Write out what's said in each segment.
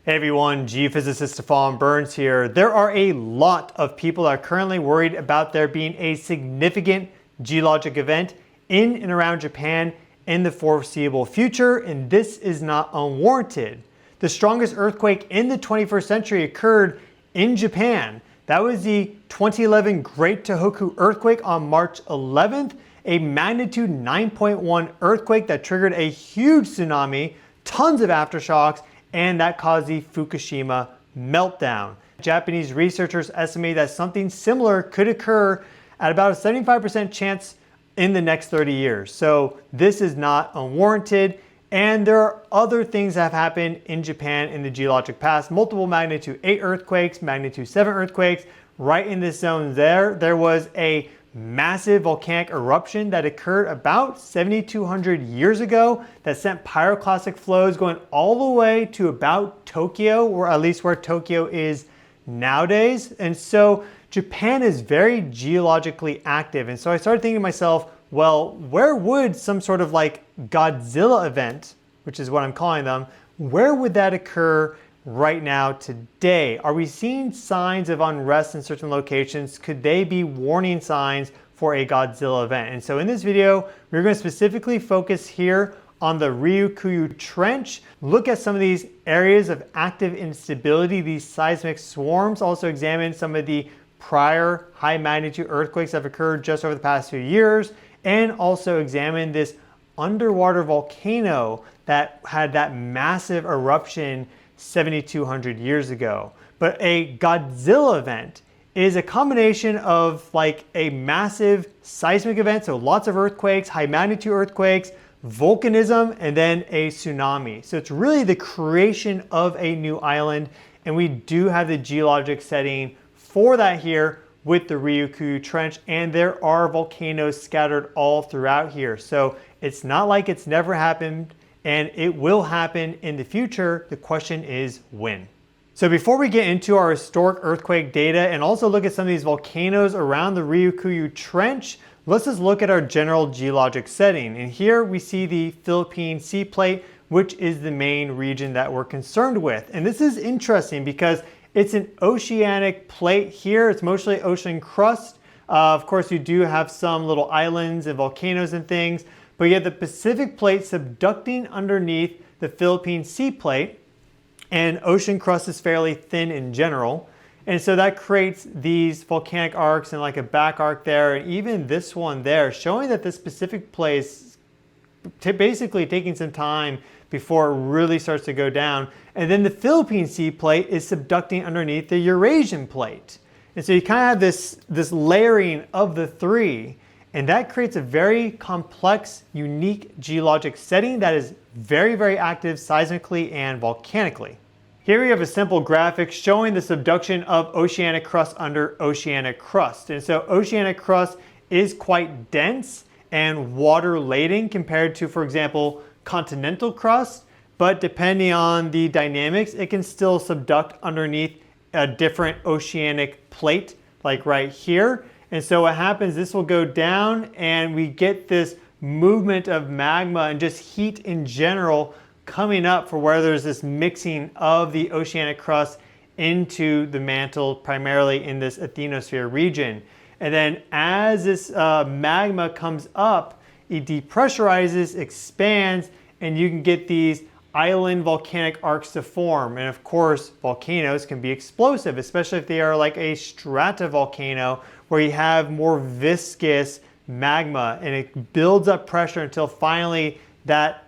Hey everyone, Geophysicist Stefan Burns here. There are a lot of people that are currently worried about there being a significant geologic event in and around Japan in the foreseeable future, and this is not unwarranted. The strongest earthquake in the 21st century occurred in Japan. That was the 2011 Great Tohoku earthquake on March 11th, a magnitude 9.1 earthquake that triggered a huge tsunami, tons of aftershocks, and that caused the Fukushima meltdown. Japanese researchers estimate that something similar could occur at about a 75% chance in the next 30 years. So this is not unwarranted. And there are other things that have happened in Japan in the geologic past. Multiple magnitude 8 earthquakes, magnitude 7 earthquakes. Right in this zone there was a massive volcanic eruption that occurred about 7,200 years ago that sent pyroclastic flows going all the way to about Tokyo, or at least where Tokyo is nowadays. And so Japan is very geologically active. And so I started thinking to myself, well, where would some sort of like Godzilla event, which is what I'm calling them, where would that occur right now today? Are we seeing signs of unrest in certain locations? Could they be warning signs for a Godzilla event? And so in this video, we're going to specifically focus here on the Ryukyu Trench, look at some of these areas of active instability, these seismic swarms, also examine some of the prior high magnitude earthquakes that have occurred just over the past few years, and also examine this underwater volcano that had that massive eruption 7,200 years ago. But a Godzilla event is a combination of like a massive seismic event, so lots of earthquakes, high magnitude earthquakes, volcanism, and then a tsunami. So it's really the creation of a new island, and we do have the geologic setting for that here with the Ryukyu Trench, and there are volcanoes scattered all throughout here. So it's not like it's never happened, and it will happen in the future. The question is when. So before we get into our historic earthquake data and also look at some of these volcanoes around the Ryukyu Trench, let's just look at our general geologic setting. And here we see the Philippine Sea Plate, which is the main region that we're concerned with. And this is interesting because it's an oceanic plate here. It's mostly ocean crust. Of course, you do have some little islands and volcanoes and things, but you have the Pacific Plate subducting underneath the Philippine Sea Plate, and ocean crust is fairly thin in general. And so that creates these volcanic arcs and like a back arc there, and even this one there, showing that this Pacific Plate is basically taking some time before it really starts to go down. And then the Philippine Sea Plate is subducting underneath the Eurasian Plate. And so you kind of have this layering of the three, and that creates a very complex, unique geologic setting that is very, very active seismically and volcanically. Here we have a simple graphic showing the subduction of oceanic crust under oceanic crust. And so oceanic crust is quite dense and water laden compared to, for example, continental crust, but depending on the dynamics, it can still subduct underneath a different oceanic plate, like right here. And so what happens, this will go down and we get this movement of magma and just heat in general coming up for where there's this mixing of the oceanic crust into the mantle, primarily in this asthenosphere region. And then as this magma comes up, it depressurizes, expands, and you can get these island volcanic arcs to form. And of course, volcanoes can be explosive, especially if they are like a stratovolcano where you have more viscous magma and it builds up pressure until finally that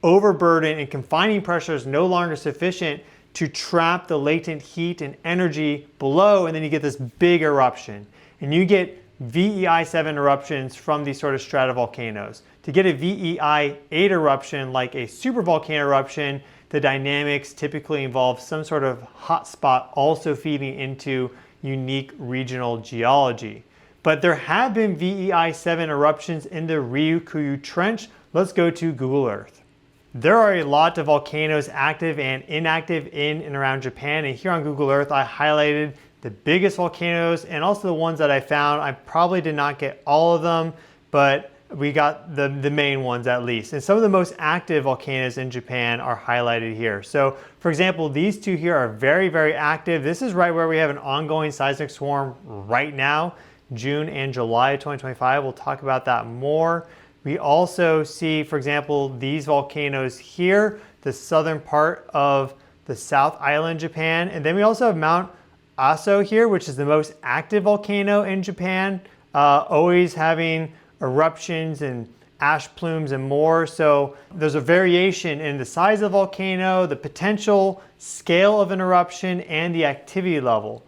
overburden and confining pressure is no longer sufficient to trap the latent heat and energy below, and then you get this big eruption. And you get VEI-7 eruptions from these sort of stratovolcanoes. To get a VEI-8 eruption, like a supervolcano eruption, the dynamics typically involve some sort of hotspot also feeding into unique regional geology. But there have been VEI-7 eruptions in the Ryukyu Trench. Let's go to Google Earth. There are a lot of volcanoes active and inactive in and around Japan, and here on Google Earth I highlighted the biggest volcanoes and also the ones that I found. I probably did not get all of them, but we got the main ones at least. And some of the most active volcanoes in Japan are highlighted here. So for example, these two here are very, very active. This is right where we have an ongoing seismic swarm right now, June and July of 2025. We'll talk about that more. We also see, for example, these volcanoes here, the southern part of the South Island, Japan. And then we also have Mount Aso here, which is the most active volcano in Japan, always having eruptions and ash plumes and more. So there's a variation in the size of the volcano, the potential scale of an eruption, and the activity level.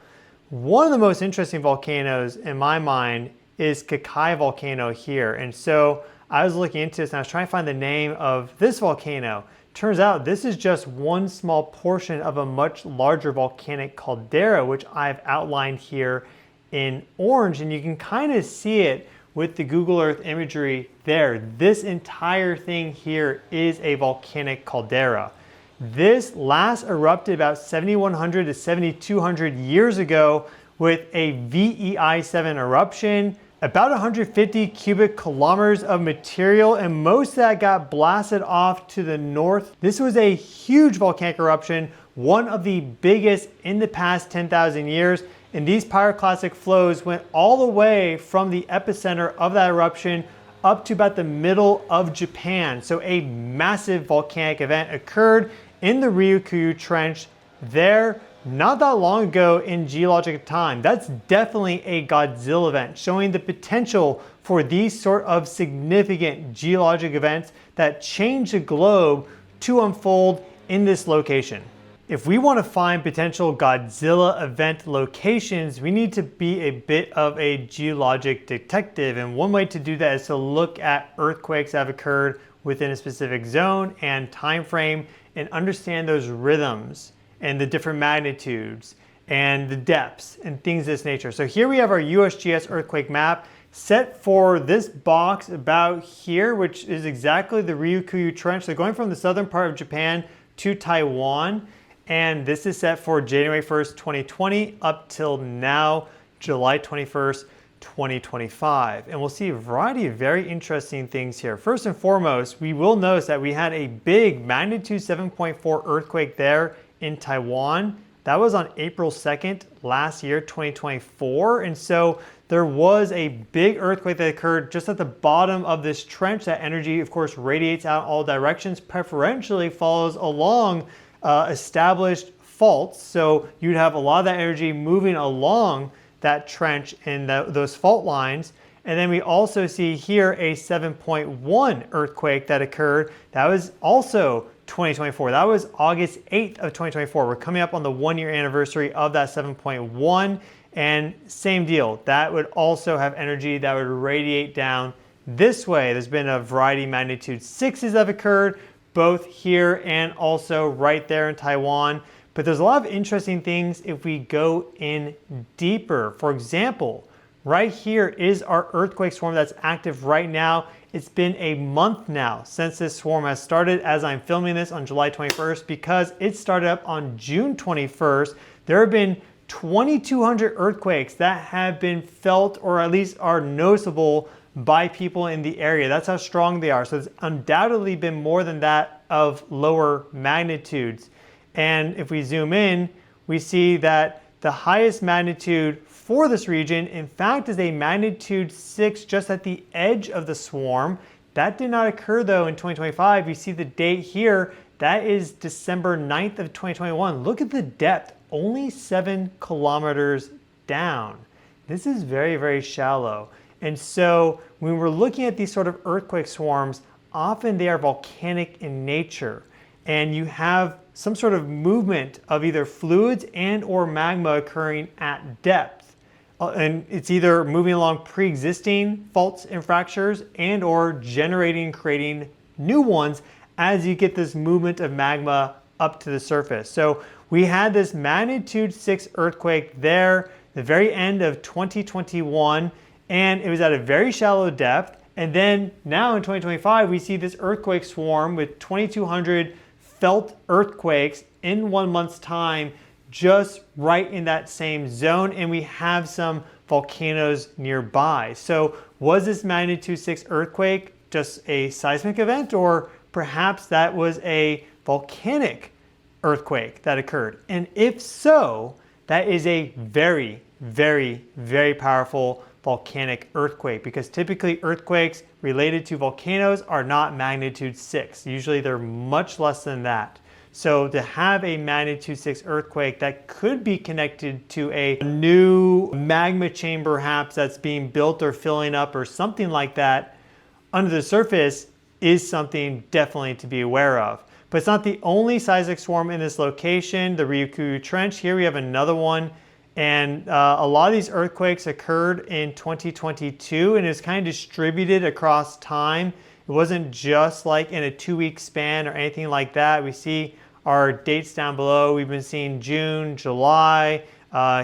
One of the most interesting volcanoes in my mind is Kakai volcano here. And so I was looking into this and I was trying to find the name of this volcano. Turns out this is just one small portion of a much larger volcanic caldera, which I've outlined here in orange, and you can kind of see it with the Google Earth imagery there. This entire thing here is a volcanic caldera. This last erupted about 7,100 to 7,200 years ago with a VEI-7 eruption, about 150 cubic kilometers of material, and most of that got blasted off to the north. This was a huge volcanic eruption, one of the biggest in the past 10,000 years. And these pyroclastic flows went all the way from the epicenter of that eruption up to about the middle of Japan. So a massive volcanic event occurred in the Ryukyu Trench there not that long ago in geologic time. That's definitely a Godzilla event, showing the potential for these sort of significant geologic events that change the globe to unfold in this location. If we want to find potential Godzilla event locations, we need to be a bit of a geologic detective. And one way to do that is to look at earthquakes that have occurred within a specific zone and time frame and understand those rhythms and the different magnitudes and the depths and things of this nature. So here we have our USGS earthquake map set for this box about here, which is exactly the Ryukyu Trench. So going from the southern part of Japan to Taiwan. And this is set for January 1st, 2020 up till now, July 21st, 2025. And we'll see a variety of very interesting things here. First and foremost, we will notice that we had a big magnitude 7.4 earthquake there in Taiwan. That was on April 2nd last year, 2024. And so there was a big earthquake that occurred just at the bottom of this trench. That energy, of course, radiates out all directions, preferentially follows along established faults. So you'd have a lot of that energy moving along that trench and those fault lines. And then we also see here a 7.1 earthquake that occurred. That was also 2024. That was August 8th of 2024. We're coming up on the 1-year anniversary of that 7.1. And same deal. That would also have energy that would radiate down this way. There's been a variety of magnitude 6s that have occurred, both here and also right there in Taiwan. But there's a lot of interesting things if we go in deeper. For example, right here is our earthquake swarm that's active right now. It's been a month now since this swarm has started as I'm filming this on July 21st because it started up on June 21st. There have been 2,200 earthquakes that have been felt or at least are noticeable by people in the area. That's how strong they are. So it's undoubtedly been more than that of lower magnitudes. And if we zoom in, we see that the highest magnitude for this region, in fact, is a magnitude 6 just at the edge of the swarm. That did not occur though in 2025. You see the date here. That is December 9th of 2021. Look at the depth, only 7 kilometers down. This is very, very shallow. And so when we're looking at these sort of earthquake swarms, often they are volcanic in nature. And you have some sort of movement of either fluids and or magma occurring at depth. And it's either moving along pre-existing faults and fractures and or generating, creating new ones as you get this movement of magma up to the surface. So we had this magnitude 6 earthquake there, the very end of 2021. And it was at a very shallow depth. And then now in 2025, we see this earthquake swarm with 2,200 felt earthquakes in 1 month's time, just right in that same zone. And we have some volcanoes nearby. So Was this magnitude 6 earthquake just a seismic event, or perhaps that was a volcanic earthquake that occurred? And if so, that is a very, very, very powerful volcanic earthquake, because typically earthquakes related to volcanoes are not magnitude 6. Usually they're much less than that. So to have a magnitude 6 earthquake that could be connected to a new magma chamber perhaps that's being built or filling up or something like that under the surface is something definitely to be aware of. But it's not the only seismic swarm in this location, the Ryukyu Trench. Here we have another one. And a lot of these earthquakes occurred in 2022, and it was kind of distributed across time. It wasn't just like in a 2-week span or anything like that. We see our dates down below. We've been seeing June, July.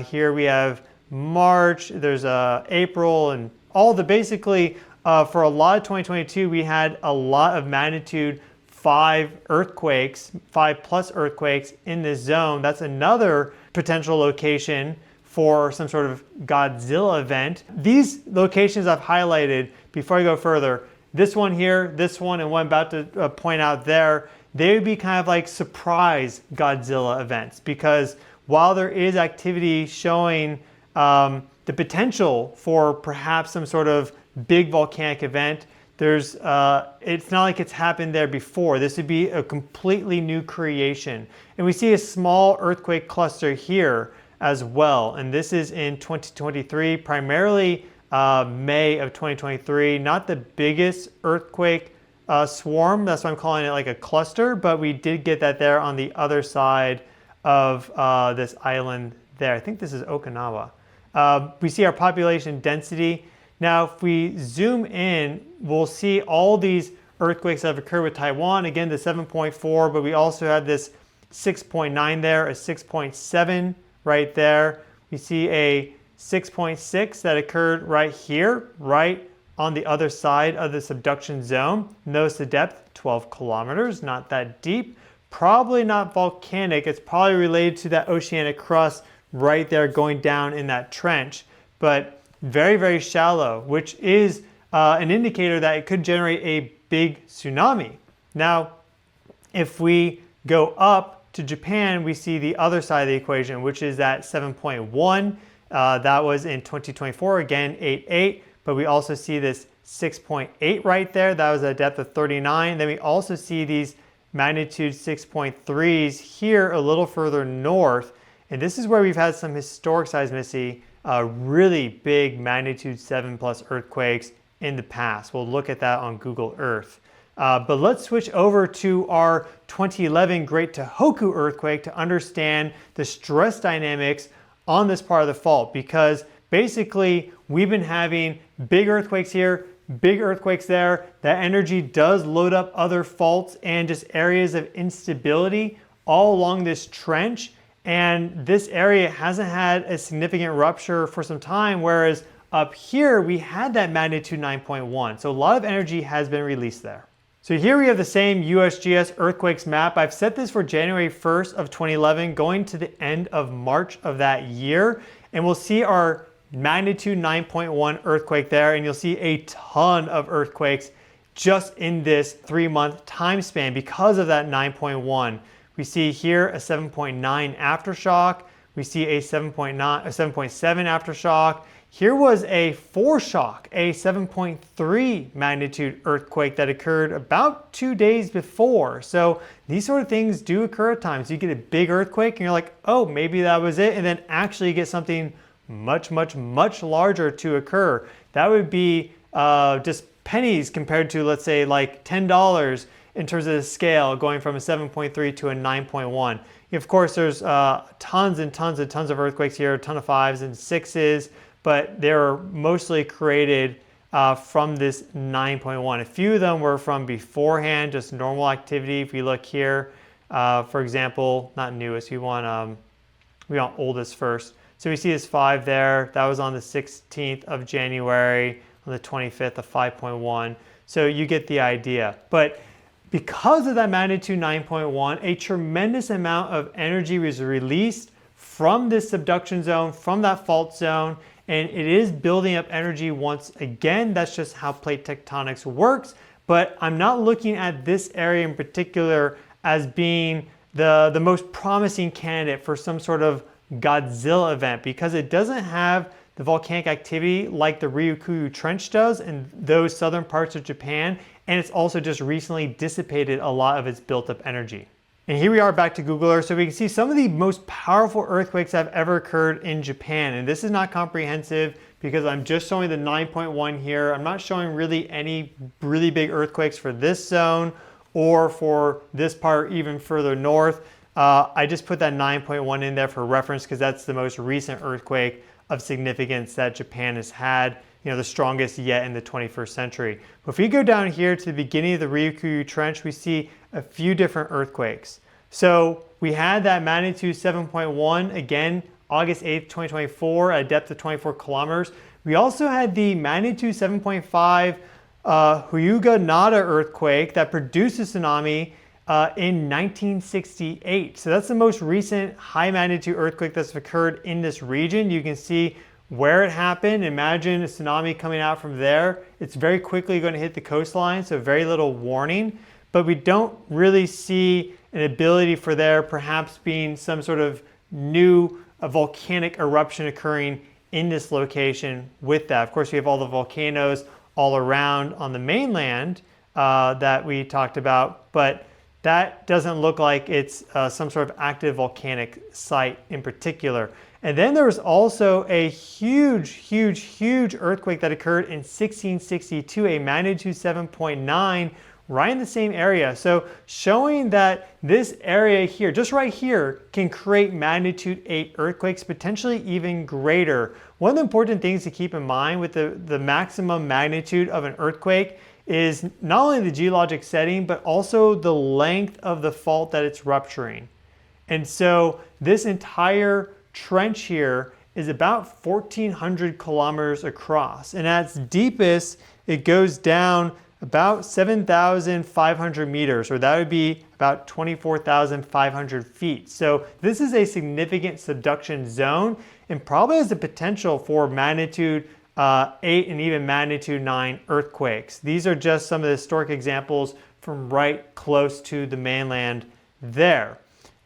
Here we have March. There's April, and all the basically for a lot of 2022, we had a lot of magnitude 5 earthquakes, 5+ earthquakes in this zone. That's another potential location for some sort of Godzilla event. These locations I've highlighted, before I go further, this one here, this one, and what I'm about to point out there, they would be kind of like surprise Godzilla events, because while there is activity showing the potential for perhaps some sort of big volcanic event, it's not like it's happened there before. This would be a completely new creation. And we see a small earthquake cluster here as well. And this is in 2023, primarily May of 2023. Not the biggest earthquake swarm. That's why I'm calling it like a cluster. But we did get that there on the other side of this island there. I think this is Okinawa. We see our population density. Now, if we zoom in, we'll see all these earthquakes that have occurred with Taiwan. Again, the 7.4, but we also have this 6.9 there, a 6.7 right there. We see a 6.6 that occurred right here, right on the other side of the subduction zone. Notice the depth, 12 kilometers, not that deep. Probably not volcanic. It's probably related to that oceanic crust right there going down in that trench. But very, very shallow, which is an indicator that it could generate a big tsunami. Now, if we go up to Japan, we see the other side of the equation, which is that 7.1. That was in 2024, again, 8.8. But we also see this 6.8 right there. That was a depth of 39. Then we also see these magnitude 6.3s here a little further north. And this is where we've had some historic seismicity, really big magnitude 7+ earthquakes in the past. We'll look at that on Google Earth. But let's switch over to our 2011 Great Tohoku earthquake to understand the stress dynamics on this part of the fault, because basically we've been having big earthquakes here, big earthquakes there. That energy does load up other faults and just areas of instability all along this trench. And this area hasn't had a significant rupture for some time, whereas up here we had that magnitude 9.1. So a lot of energy has been released there. So here we have the same USGS earthquakes map. I've set this for January 1st of 2011 going to the end of March of that year. And we'll see our magnitude 9.1 earthquake there. And you'll see a ton of earthquakes just in this 3-month time span because of that 9.1. We see here a 7.9 aftershock. We see a 7.7 aftershock. Here was a foreshock, a 7.3 magnitude earthquake that occurred about 2 days before. So these sort of things do occur at times. You get a big earthquake and you're like, oh, maybe that was it. And then actually you get something much, much, much larger to occur. That would be just pennies compared to, let's say, like $10 in terms of the scale, going from a 7.3 to a 9.1. Of course, there's tons and tons and tons of earthquakes here, a ton of 5s and 6s, but they're mostly created from this 9.1. A few of them were from beforehand, just normal activity. If we look here, for example, not newest, we want oldest first. So we see this 5 there. That was on the 16th of January, on the 25th of 5.1. So you get the idea. But because of that magnitude 9.1, a tremendous amount of energy was released from this subduction zone, from that fault zone, and it is building up energy once again. That's just how plate tectonics works. But I'm not looking at this area in particular as being the most promising candidate for some sort of Godzilla event, because it doesn't have the volcanic activity like the Ryukyu Trench does in those southern parts of Japan, and it's also just recently dissipated a lot of its built up energy. And here we are back to Google Earth, so we can see some of the most powerful earthquakes that have ever occurred in Japan. And this is not comprehensive because I'm just showing the 9.1 here. I'm not showing really any really big earthquakes for this zone or for this part even further north. I just put that 9.1 in there for reference because that's the most recent earthquake of significance that Japan has had, the strongest yet in the 21st century. But if we go down here to the beginning of the Ryukyu Trench, we see a few different earthquakes. So we had that magnitude 7.1, again, August 8th, 2024, at a depth of 24 kilometers. We also had the magnitude 7.5 Hyuga-Nada earthquake that produced a tsunami in 1968. So that's the most recent high magnitude earthquake that's occurred in this region. You can see where it happened. Imagine a tsunami coming out from there. It's very quickly going to hit the coastline, so very little warning. But we don't really see an ability for there perhaps being some sort of new volcanic eruption occurring in this location with that. Of course, we have all the volcanoes all around on the mainland that we talked about, but that doesn't look like it's some sort of active volcanic site in particular. And then there was also a huge earthquake that occurred in 1662, a magnitude 7.9, right in the same area. So showing that this area here, just right here, can create magnitude 8 earthquakes, potentially even greater. One of the important things to keep in mind with the maximum magnitude of an earthquake is not only the geologic setting, but also the length of the fault that it's rupturing. And so this entire trench here is about 1,400 kilometers across. And at its deepest, it goes down about 7,500 meters, or that would be about 24,500 feet. So this is a significant subduction zone and probably has the potential for magnitude 8 and even magnitude 9 earthquakes. These are just some of the historic examples from right close to the mainland there.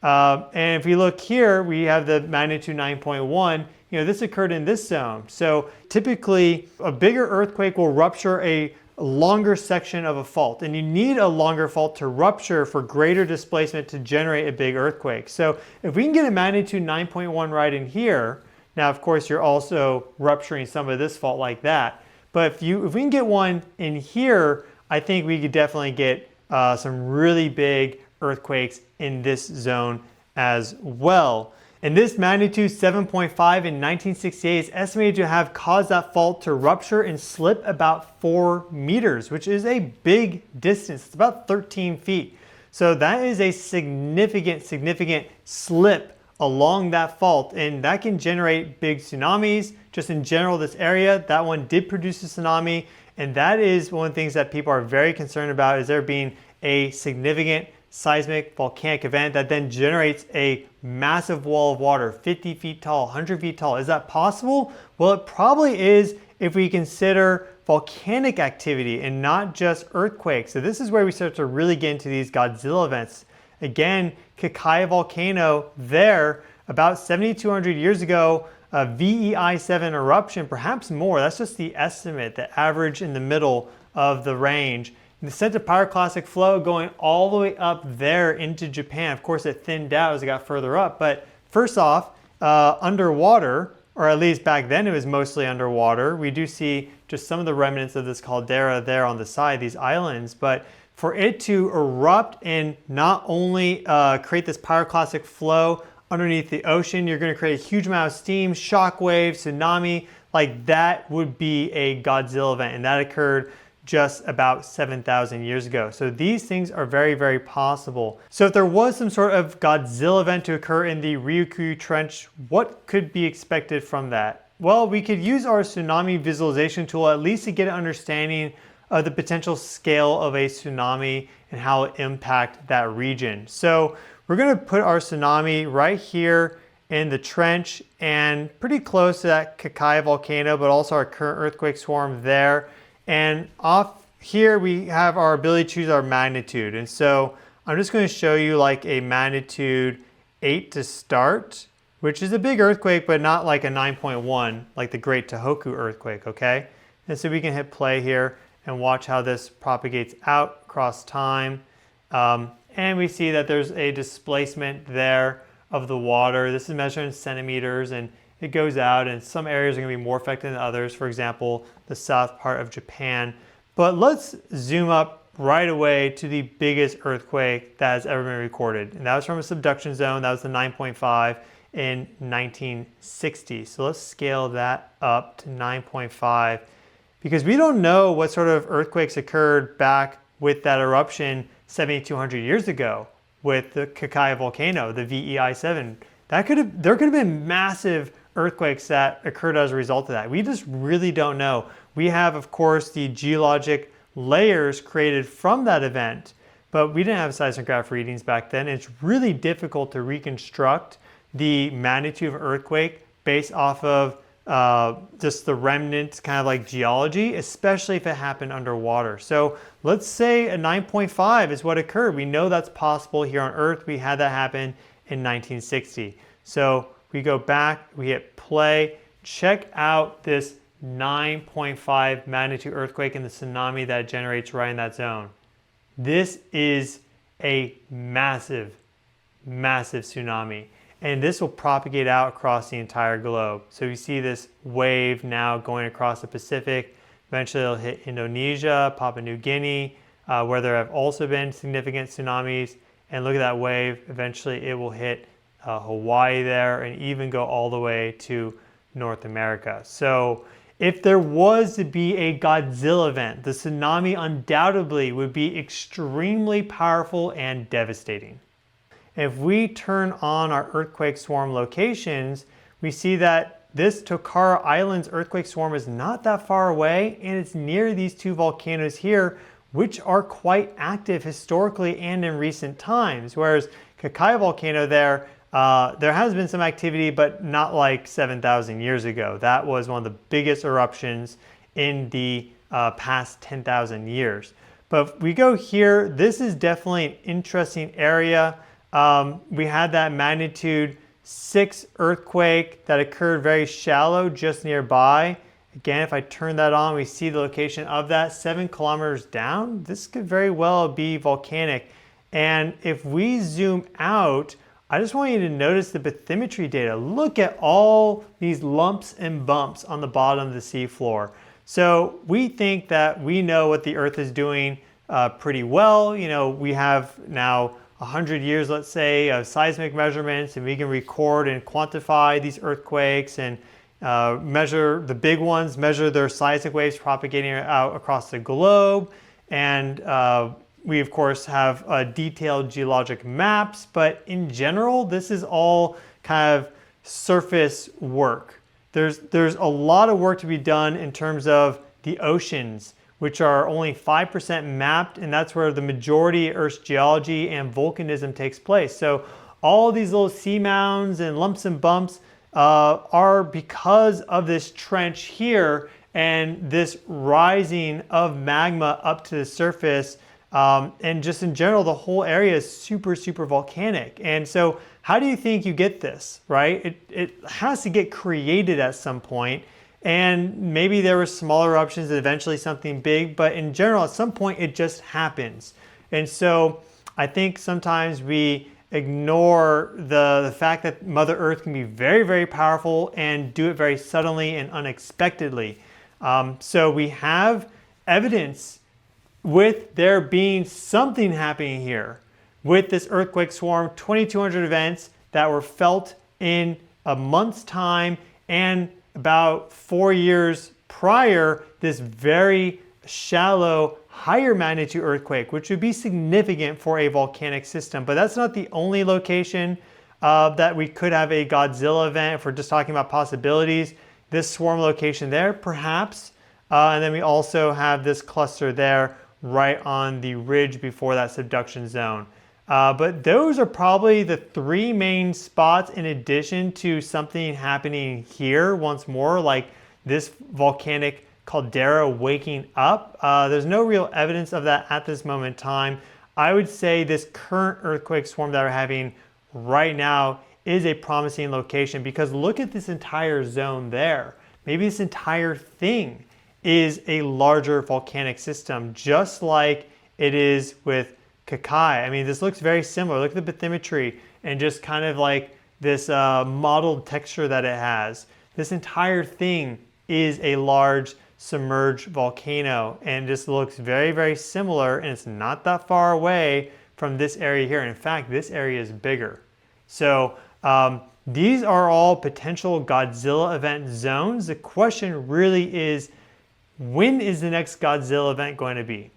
And if we look here, we have the magnitude 9.1. This occurred in this zone. So typically a bigger earthquake will rupture a longer section of a fault, and you need a longer fault to rupture for greater displacement to generate a big earthquake. So if we can get a magnitude 9.1 right in here, now of course you're also rupturing some of this fault like that, but if we can get one in here, I think we could definitely get some really big earthquakes in this zone as well. And this magnitude 7.5 in 1968 is estimated to have caused that fault to rupture and slip about 4 meters, which is a big distance. It's about 13 feet. So that is a significant slip along that fault, and that can generate big tsunamis. Just in general, this area, that one did produce a tsunami, and that is one of the things that people are very concerned about, is there being a significant seismic volcanic event that then generates a massive wall of water, 50 feet tall, 100 feet tall. Is that possible? Well, it probably is if we consider volcanic activity and not just earthquakes. So this is where we start to really get into these Godzilla events. Again, Kakaya volcano there, about 7,200 years ago, a VEI-7 eruption, perhaps more. That's just the estimate, the average in the middle of the range. The sent a pyroclastic flow going all the way up there into Japan. Of course, it thinned out as it got further up. But first off, underwater, or at least back then it was mostly underwater. We do see just some of the remnants of this caldera there on the side, these islands. But for it to erupt and not only create this pyroclastic flow underneath the ocean, you're going to create a huge amount of steam, shock waves, tsunami. Like that would be a Godzilla event. And that occurred just about 7,000 years ago. So these things are very possible. So if there was some sort of Godzilla event to occur in the Ryukyu Trench, what could be expected from that? Well, we could use our tsunami visualization tool at least to get an understanding of the potential scale of a tsunami and how it impacts that region. So we're going to put our tsunami right here in the trench and pretty close to that Kakai volcano, but also our current earthquake swarm there. And off here we have our ability to choose our magnitude. And so I'm just going to show you like a magnitude 8 to start, which is a big earthquake, but not like a 9.1 like the Great Tohoku earthquake, okay? And so we can hit play here and watch how this propagates out across time. And we see that there's a displacement there of the water. This is measured in centimeters, and it goes out, and some areas are going to be more affected than others. For example, the south part of Japan. But let's zoom up right away to the biggest earthquake that has ever been recorded. And that was from a subduction zone. That was the 9.5 in 1960. So let's scale that up to 9.5 because we don't know what sort of earthquakes occurred back with that eruption 7,200 years ago with the Kakai volcano, the VEI-7. There could have been massive earthquakes that occurred as a result of that. We just really don't know. We have, of course, the geologic layers created from that event, but we didn't have seismograph readings back then. It's really difficult to reconstruct the magnitude of an earthquake based off of just the remnants, kind of like geology, especially if it happened underwater. So let's say a 9.5 is what occurred. We know that's possible here on Earth. We had that happen in 1960. So we go back, we hit play, check out this 9.5 magnitude earthquake and the tsunami that it generates right in that zone. This is a massive, massive tsunami. And this will propagate out across the entire globe. So you see this wave now going across the Pacific. Eventually it'll hit Indonesia, Papua New Guinea, where there have also been significant tsunamis. And look at that wave. Eventually it will hit Hawaii there and even go all the way to North America. So if there was to be a Godzilla event, the tsunami undoubtedly would be extremely powerful and devastating. If we turn on our earthquake swarm locations, we see that this Tokara Islands earthquake swarm is not that far away, and it's near these two volcanoes here, which are quite active historically and in recent times. Whereas Kakai volcano there has been some activity, but not like 7,000 years ago. That was one of the biggest eruptions in the past 10,000 years. But if we go here, this is definitely an interesting area. We had that magnitude 6 earthquake that occurred very shallow just nearby. Again, if I turn that on, we see the location of that 7 kilometers down. This could very well be volcanic. And if we zoom out, I just want you to notice the bathymetry data. Look at all these lumps and bumps on the bottom of the seafloor. So we think that we know what the Earth is doing pretty well. You know, we have now 100 years, let's say, of seismic measurements, and we can record and quantify these earthquakes and measure the big ones, measure their seismic waves propagating out across the globe. And we, of course, have detailed geologic maps, but in general, this is all kind of surface work. There's a lot of work to be done in terms of the oceans, which are only 5% mapped, and that's where the majority of Earth's geology and volcanism takes place. So all these little seamounds and lumps and bumps are because of this trench here and this rising of magma up to the surface. And just in general, the whole area is super, super volcanic. And so how do you think you get this, right? It has to get created at some point. And maybe there were smaller eruptions and eventually something big, but in general, at some point, it just happens. And so I think sometimes we ignore the fact that Mother Earth can be very, very powerful and do it very suddenly and unexpectedly. So we have evidence with there being something happening here with this earthquake swarm, 2,200 events that were felt in a month's time, and about 4 years prior, this very shallow, higher magnitude earthquake, which would be significant for a volcanic system. But that's not the only location that we could have a Godzilla event. If we're just talking about possibilities, this swarm location there, perhaps. And then we also have this cluster there right on the ridge before that subduction zone. But those are probably the three main spots, in addition to something happening here once more, like this volcanic caldera waking up. There's no real evidence of that at this moment in time. I would say this current earthquake swarm that we're having right now is a promising location, because look at this entire zone there. Maybe this entire thing is a larger volcanic system, just like it is with Kakai. I mean, this looks very similar. Look at the bathymetry and just kind of like this mottled texture that it has. This entire thing is a large submerged volcano, and just looks very, very similar, and it's not that far away from this area here. In fact, this area is bigger. So these are all potential Godzilla event zones. The question really is, when is the next Godzilla event going to be?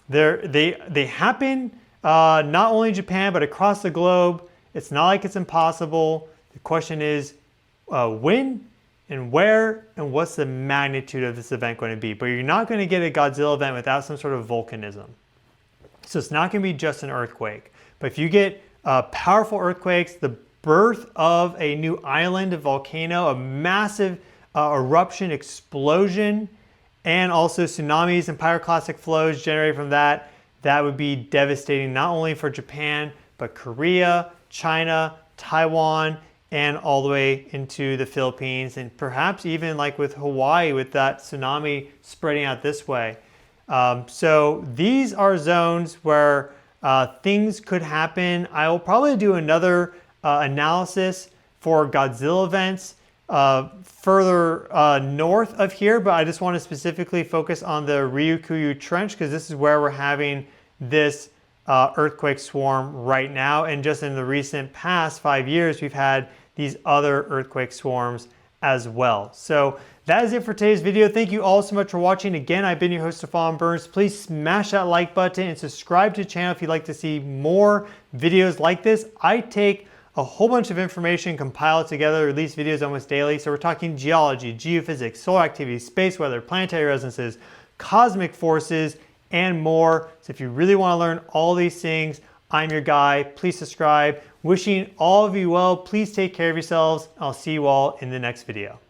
They happen not only in Japan, but across the globe. It's not like it's impossible. The question is when and where, and what's the magnitude of this event going to be. But you're not going to get a Godzilla event without some sort of volcanism. So it's not going to be just an earthquake. But if you get powerful earthquakes, the birth of a new island, a volcano, a massive eruption, explosion, and also tsunamis and pyroclastic flows generated from that, that would be devastating not only for Japan, but Korea, China, Taiwan, and all the way into the Philippines, and perhaps even like with Hawaii, with that tsunami spreading out this way. So these are zones where things could happen. I will probably do another analysis for Godzilla events further north of here, but I just want to specifically focus on the Ryukyu Trench, because this is where we're having this earthquake swarm right now. And just in the recent past 5 years, we've had these other earthquake swarms as well. So that is it for today's video. Thank you all so much for watching. Again, I've been your host, Stefan Burns. Please smash that like button and subscribe to the channel if you'd like to see more videos like this. I take a whole bunch of information, compile it together, release videos almost daily. So we're talking geology, geophysics, solar activity, space weather, planetary resonances, cosmic forces, and more. So if you really want to learn all these things, I'm your guy. Please subscribe. Wishing all of you well. Please take care of yourselves. I'll see you all in the next video.